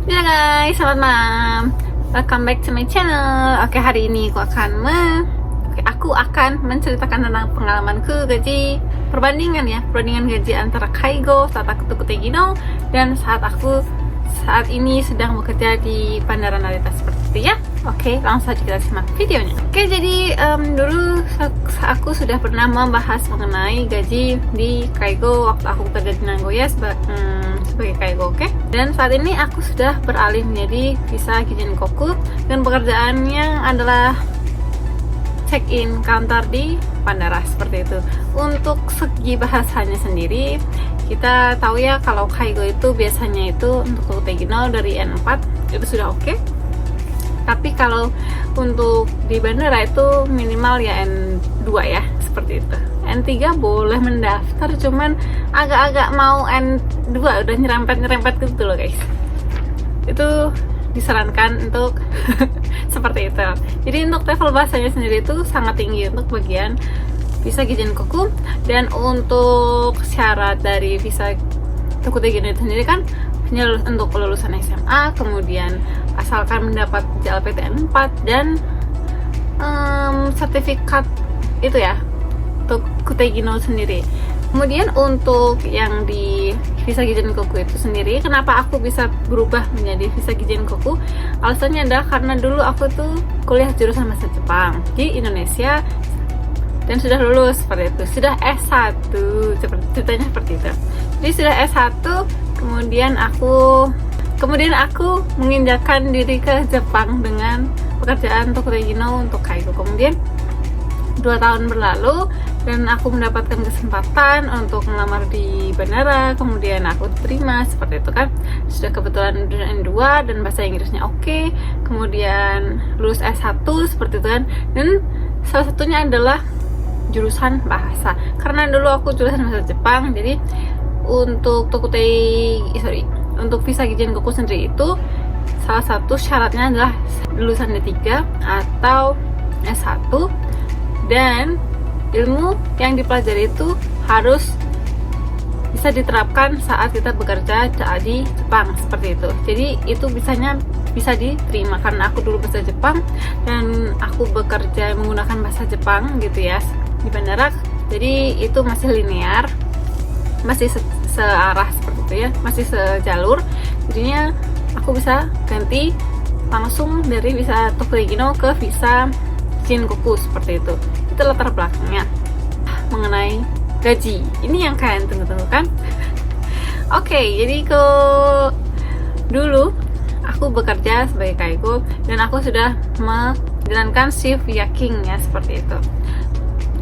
Ya guys, selamat malam. Welcome back to my channel. Oke, hari ini aku akan menceritakan tentang pengalamanku gaji perbandingan gaji antara Kaigo saat aku tuh Tegino dan saat ini sedang bekerja di Bandara Narita seperti itu ya. Oke, langsung saja kita simak videonya. Oke, jadi dulu aku sudah pernah membahas mengenai gaji di Kaigo waktu aku bekerja di Nagoya sebagai Kaigo, oke? Dan saat ini aku sudah beralih menjadi visa Kijin Koku dan pekerjaannya adalah check-in counter di bandara seperti itu. Untuk segi bahasanya sendiri, kita tahu ya kalau Kaigo itu biasanya itu untuk Tegino dari N4 itu sudah oke. Tapi kalau untuk di bandara itu minimal ya N2 ya, seperti itu. N3 boleh mendaftar, cuman agak-agak mau N2 udah nyerempet gitu loh guys. Itu disarankan untuk seperti itu. Jadi untuk level bahasanya sendiri itu sangat tinggi untuk bagian visa Kijin Koku. Dan untuk syarat dari visa Toku Tegino itu sendiri kan untuk kelulusan SMA, kemudian asalkan mendapat JLPTN 4 dan sertifikat itu ya Toku Tegino sendiri. Kemudian untuk yang di visa Kijin Koku itu sendiri, kenapa aku bisa berubah menjadi visa Kijin Koku? Alasannya adalah karena dulu aku tuh kuliah jurusan bahasa Jepang di Indonesia dan sudah lulus seperti itu, sudah S1, ceritanya seperti itu. Jadi sudah S1, kemudian aku menginjakkan diri ke Jepang dengan pekerjaan Toku Tegino untuk Kaigo. Kemudian 2 tahun berlalu dan aku mendapatkan kesempatan untuk melamar di bandara, kemudian aku terima seperti itu kan. Sudah kebetulan N2 dan bahasa Inggrisnya oke, kemudian lulus S1 seperti itu kan. Dan salah satunya adalah jurusan bahasa, karena dulu aku jurusan bahasa Jepang. Jadi untuk untuk visa Kijin Koku sendiri itu salah satu syaratnya adalah lulusan D3 atau S1 dan ilmu yang dipelajari itu harus bisa diterapkan saat kita bekerja di Jepang seperti itu. Jadi itu bisa diterima karena aku dulu bahasa Jepang dan aku bekerja menggunakan bahasa Jepang gitu ya di bandara. Jadi itu masih linear, masih searah seperti itu ya, masih sejalur. Jadinya aku bisa ganti langsung dari visa Toku Tegino ke visa Kijin Koku seperti itu. Itu latar belakangnya mengenai gaji. Ini yang kalian tunggu-tunggu kan? Oke, jadi dulu aku bekerja sebagai Kaigo dan aku sudah menjalankan shift yaking ya, seperti itu.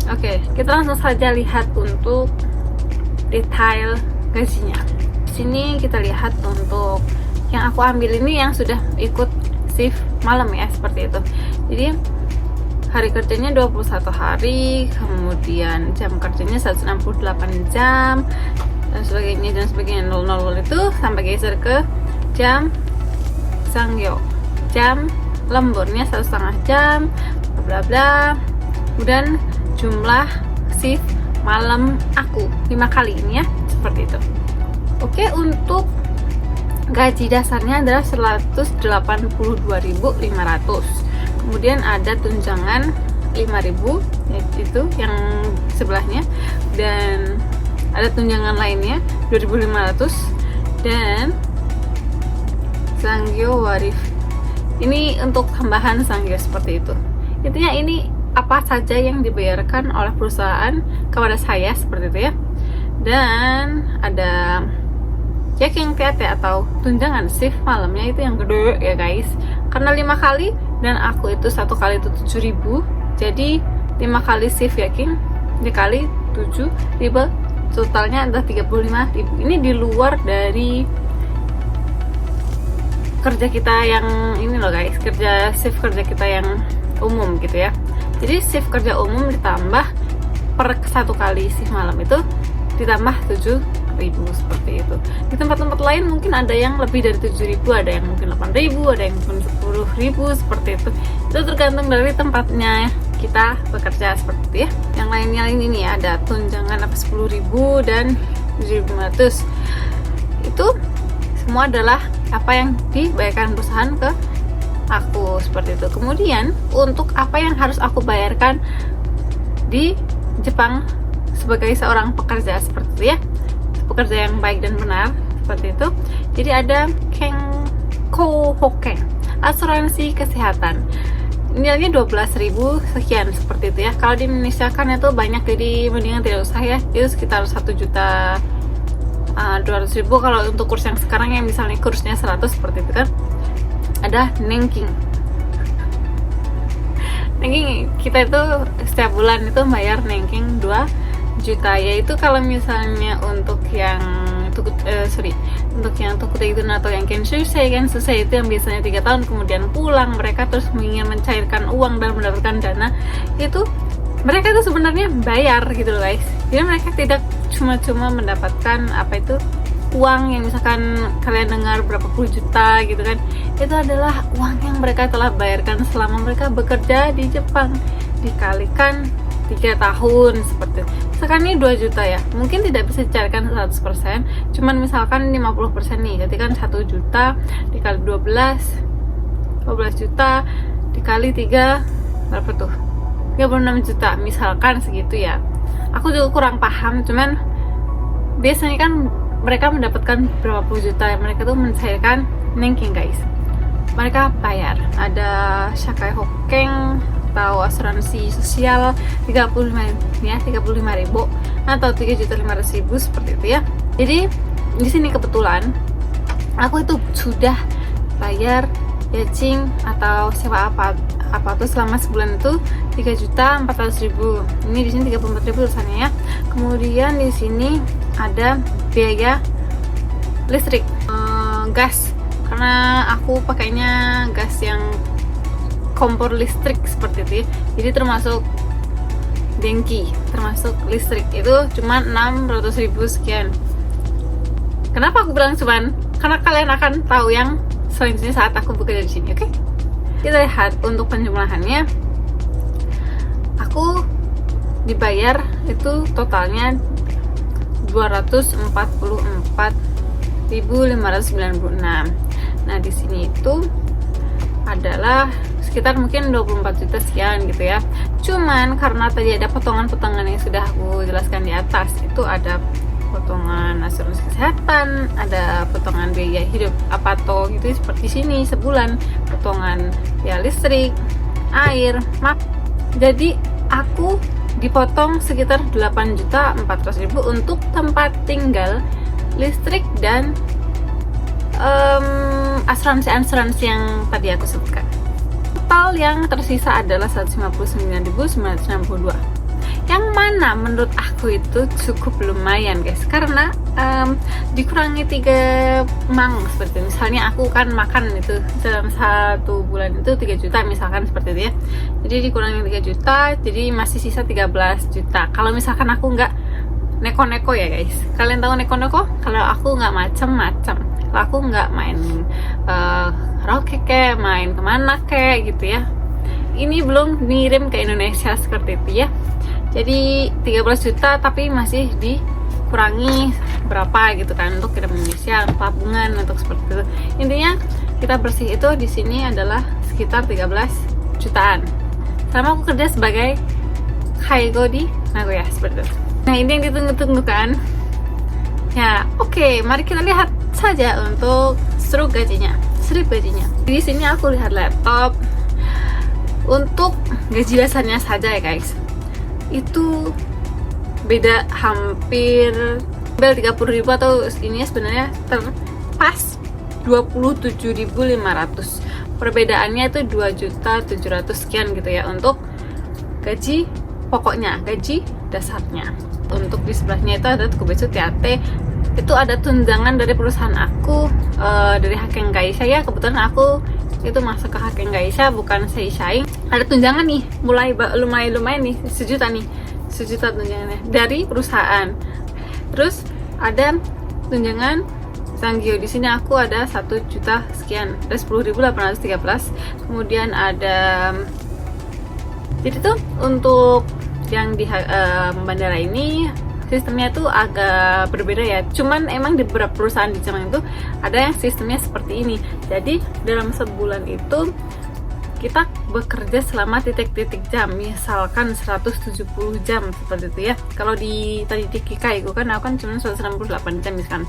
Oke, kita langsung saja lihat untuk detail gajinya. Di sini kita lihat untuk yang aku ambil ini yang sudah ikut shift malam ya, seperti itu. Jadi hari kerjanya 21 hari, kemudian jam kerjanya 168 jam dan sebagainya 00 itu sampai geser ke jam Sangyo, jam lemburnya 1,5 jam, bla bla. Kemudian jumlah shift malam aku 5 kali ini ya, seperti itu. Oke, untuk gaji dasarnya adalah 182.500. Kemudian ada tunjangan 5.000 yaitu yang sebelahnya, dan ada tunjangan lainnya 2.500 dan Sangyo Warif. Ini untuk tambahan Sangyo seperti itu. Intinya ini apa saja yang dibayarkan oleh perusahaan kepada saya seperti itu ya. Dan ada checking TAT atau tunjangan shift malamnya itu yang gede ya guys, karena 5 kali dan aku itu 1 kali itu 7.000, jadi 5 kali shift yaking dikali 7.000 totalnya adalah 35.000. Ini di luar dari kerja kita yang ini loh guys, shift kerja kita yang umum gitu ya. Jadi shift kerja umum ditambah per 1 kali shift malam itu ditambah 7.000 seperti itu. Di tempat-tempat lain mungkin ada yang lebih dari 7.000, ada yang mungkin 8.000, ada yang mungkin 10.000 seperti itu. Itu tergantung dari tempatnya kita bekerja seperti itu ya. Yang lainnya ini ya, ada tunjangan 10.000 dan 7.500. Itu semua adalah apa yang dibayarkan perusahaan ke aku, seperti itu. Kemudian untuk apa yang harus aku bayarkan di Jepang sebagai seorang pekerja, seperti itu ya, pekerja yang baik dan benar, seperti itu. Jadi ada Kenko Hoken, asuransi kesehatan. Nilainya 12.000 sekian, seperti itu ya. Kalau di Indonesia kan itu banyak, jadi mendingan tidak usah ya. Itu sekitar 1.200.000. Kalau untuk kurs yang sekarang yang misalnya kursnya 100 seperti itu kan. Ada Nenking. Nenking kita itu setiap bulan itu bayar Nenking 2 juta, yaitu kalau misalnya untuk yang untuk yang Tokutei atau yang Kenshusei itu yang biasanya 3 tahun kemudian pulang, mereka terus ingin mencairkan uang dan mendapatkan dana, itu mereka itu sebenarnya bayar gitu loh guys. Jadi mereka tidak cuma-cuma mendapatkan apa itu uang yang misalkan kalian dengar berapa puluh juta gitu kan, itu adalah uang yang mereka telah bayarkan selama mereka bekerja di Jepang, dikalikan 3 tahun seperti itu. Misalkan ini 2 juta ya, mungkin tidak bisa dicarikan 100%, cuman misalkan 50% nih, jadi kan 1 juta dikali 12 juta dikali 3 berapa tuh, 36 juta misalkan segitu ya. Aku juga kurang paham, cuman biasanya kan mereka mendapatkan berapa puluh juta, mereka tuh mencairkan Nenking guys, mereka bayar. Ada Shakai Hoken atau asuransi sosial 35.000 atau 3.500.000 seperti itu ya. Jadi di sini kebetulan aku itu sudah bayar yajing atau sewa apa tuh selama sebulan itu 3.400.000. Ini di sini 34.000 tulisannya ya. Kemudian di sini ada biaya listrik, gas, karena aku pakainya gas yang kompor listrik seperti itu ya. Jadi termasuk dengki, termasuk listrik itu cuma 600.000 sekian. Kenapa aku bilang cuman? Karena kalian akan tahu yang selanjutnya saat aku bekerja di sini, oke? Kita lihat untuk penjumlahannya. Aku dibayar itu totalnya 244.596. Nah, di sini itu adalah sekitar mungkin 24 juta sekian gitu ya. Cuman karena tadi ada potongan-potongan yang sudah aku jelaskan di atas, itu ada potongan asuransi kesehatan, ada potongan biaya hidup apa toh gitu seperti sini sebulan, potongan biaya listrik, air, jadi aku dipotong sekitar 8.400.000 untuk tempat tinggal, listrik, dan asuransi yang tadi aku sebutkan. Total yang tersisa adalah 159.962, yang mana menurut aku itu cukup lumayan guys, karena dikurangi 3 mang seperti itu. Misalnya aku kan makan itu dalam 1 bulan itu 3 juta misalkan seperti itu ya, jadi dikurangi 3 juta, jadi masih sisa 13 juta. Kalau misalkan aku nggak neko-neko ya guys, kalian tahu neko-neko? Kalau aku nggak macem-macem, kalau aku nggak main karaoke kayak main kemana kayak gitu ya, ini belum ngirim ke Indonesia seperti itu ya. Jadi 13 juta tapi masih dikurangi berapa gitu kan untuk kirim Indonesia, tabungan untuk seperti itu. Intinya kita bersih itu di sini adalah sekitar 13 jutaan. Sama aku kerja sebagai kaigo di Nagoya seperti itu. Nah, ini yang ditunggu-tunggu kan? Ya, oke, mari kita lihat saja untuk strip gajinya. Di sini aku lihat laptop. Untuk gaji dasarnya saja ya guys, itu beda hampir 30.000 atau ini sebenarnya terpas 27.500. Perbedaannya itu 2.700.000 sekian gitu ya untuk gaji pokoknya, gaji dasarnya. Untuk di sebelahnya itu ada Tokubetsu TAT, itu ada tunjangan dari perusahaan aku, dari Haken Gaisha ya. Kebetulan aku itu masuk ke Haken Gaisha bukan Seishain. Ada tunjangan nih, mulai lumayan nih, 1 juta tunjangannya dari perusahaan. Terus ada tunjangan Sanggyo, di sini aku ada 1 juta sekian, ada 10.813. Kemudian ada, jadi tuh untuk yang di bandara ini sistemnya tuh agak berbeda ya. Cuman emang di beberapa perusahaan di Jepang itu ada yang sistemnya seperti ini. Jadi dalam sebulan itu kita bekerja selama titik-titik jam, misalkan 170 jam seperti itu ya. Kalau di tadi di Kikaigo kan aku kan cuma 168 jam misalkan.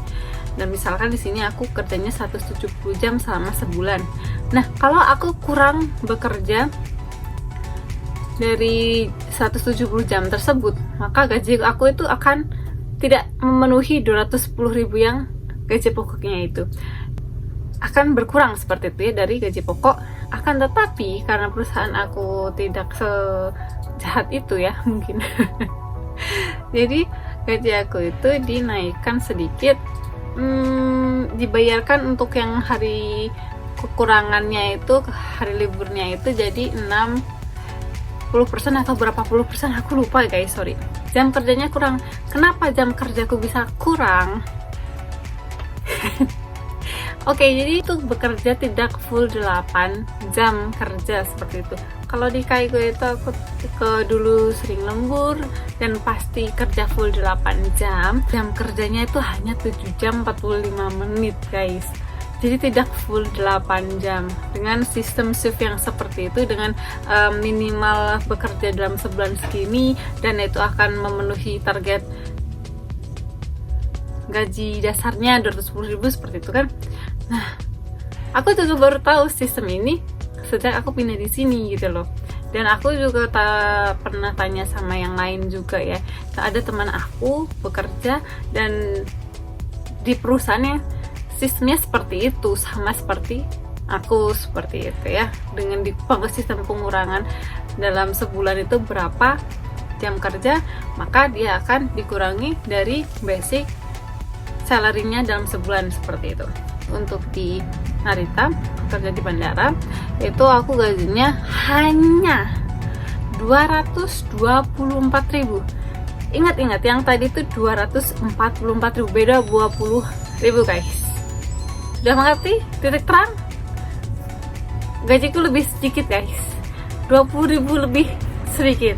Dan misalkan di sini aku kerjanya 170 jam selama sebulan. Nah, kalau aku kurang bekerja dari 170 jam tersebut, maka gaji aku itu akan tidak memenuhi 210.000 yang gaji pokoknya itu. Akan berkurang seperti itu ya dari gaji pokok. Akan tetapi karena perusahaan aku tidak sejahat itu ya mungkin jadi gaji aku itu dinaikkan sedikit, dibayarkan untuk yang hari kekurangannya itu, hari liburnya itu jadi 60% atau berapa puluh persen, aku lupa guys, sorry. Jam kerjanya kurang. Kenapa jam kerjaku bisa kurang? Oke, jadi itu bekerja tidak full 8 jam kerja seperti itu. Kalau di Kaigo itu aku dulu sering lembur dan pasti kerja full 8 jam. Jam kerjanya itu hanya 7 jam 45 menit guys. Jadi tidak full 8 jam. Dengan sistem shift yang seperti itu, dengan minimal bekerja dalam sebulan segini, dan itu akan memenuhi target gaji dasarnya 210.000 seperti itu kan. Nah, aku juga baru tahu sistem ini sejak aku pindah di sini gitu loh. Dan aku juga pernah tanya sama yang lain juga ya. Ada teman aku bekerja dan di perusahaannya sistemnya seperti itu, sama seperti aku seperti itu ya. Dengan sistem pengurangan dalam sebulan itu berapa jam kerja, maka dia akan dikurangi dari basic salary-nya dalam sebulan seperti itu. Untuk di Narita, kerja di bandara, itu aku gajinya hanya 224.000. Ingat-ingat yang tadi itu 244.000, beda 20.000 guys. Sudah mengerti titik terang? Gajiku lebih sedikit guys, 20.000 lebih sedikit.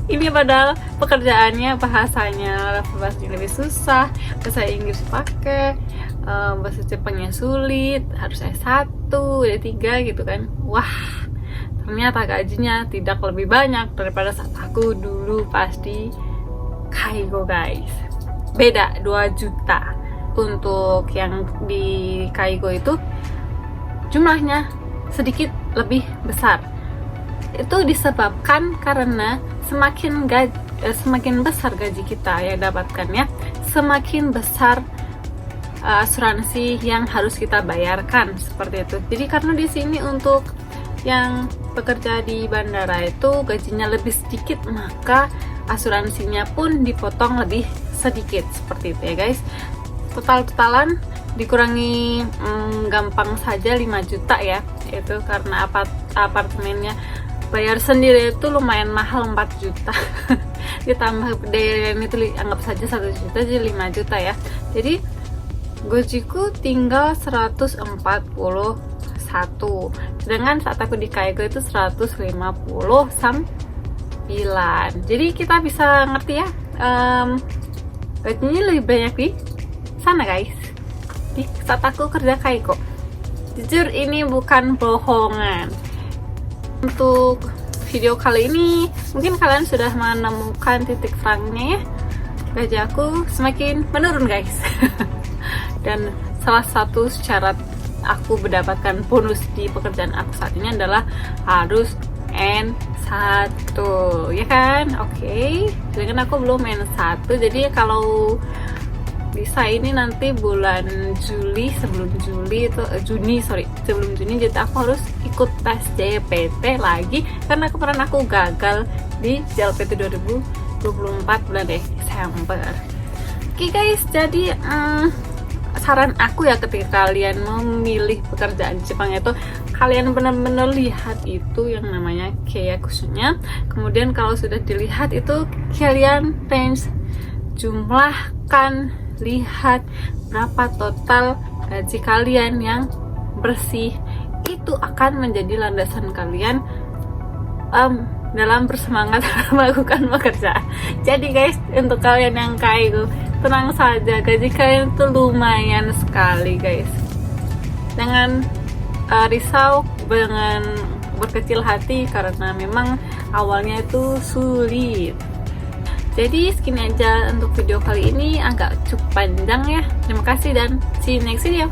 Ini padahal pekerjaannya bahasanya lebih susah, bahasa Inggris pakai, bahasa Jepangnya sulit, harus S1, D3 gitu kan. Wah, ternyata gajinya tidak lebih banyak daripada saat aku dulu pas di Kaigo guys. Beda 2 juta. Untuk yang di Kaigo itu jumlahnya sedikit lebih besar. Itu disebabkan karena semakin besar gaji kita yang dapatkan ya, semakin besar asuransi yang harus kita bayarkan seperti itu. Jadi karena di sini untuk yang bekerja di bandara itu gajinya lebih sedikit, maka asuransinya pun dipotong lebih sedikit seperti itu ya guys. Total-totalan dikurangi gampang saja 5 juta ya, itu karena apartemennya bayar sendiri itu lumayan mahal, 4 juta ditambah biaya itu anggap saja 1 juta, jadi 5 juta ya. Jadi gajiku tinggal 141, sedangkan saat aku di Kaigo itu 159. Jadi kita bisa ngerti ya, gajinya lebih banyak di sana guys, di saat aku kerja Kaigo. Jujur ini bukan bohongan. Untuk video kali ini mungkin kalian sudah menemukan titik terangnya ya, gaji aku semakin menurun guys. Dan salah satu syarat aku mendapatkan bonus di pekerjaan aku saat ini adalah harus N1 ya kan. Oke, jadi kan aku belum N1, jadi kalau bisa ini nanti bulan Juli, sebelum Juni, jadi aku harus ikut tes JPT lagi karena kemarin aku gagal di JLPT 2024 bulan Desember. Oke guys, jadi saran aku ya ketika kalian memilih pekerjaan di Jepang itu, kalian benar-benar lihat itu yang namanya Keiyakushunya. Kemudian kalau sudah dilihat itu, kalian range jumlahkan, lihat berapa total gaji kalian yang bersih. Itu akan menjadi landasan kalian dalam bersemangat melakukan pekerjaan. Jadi guys, untuk kalian yang kaya itu tenang saja, gaji kalian itu lumayan sekali guys. Jangan risau, jangan berkecil hati karena memang awalnya itu sulit. Jadi segini aja untuk video kali ini, agak cukup panjang ya. Terima kasih dan see you next video.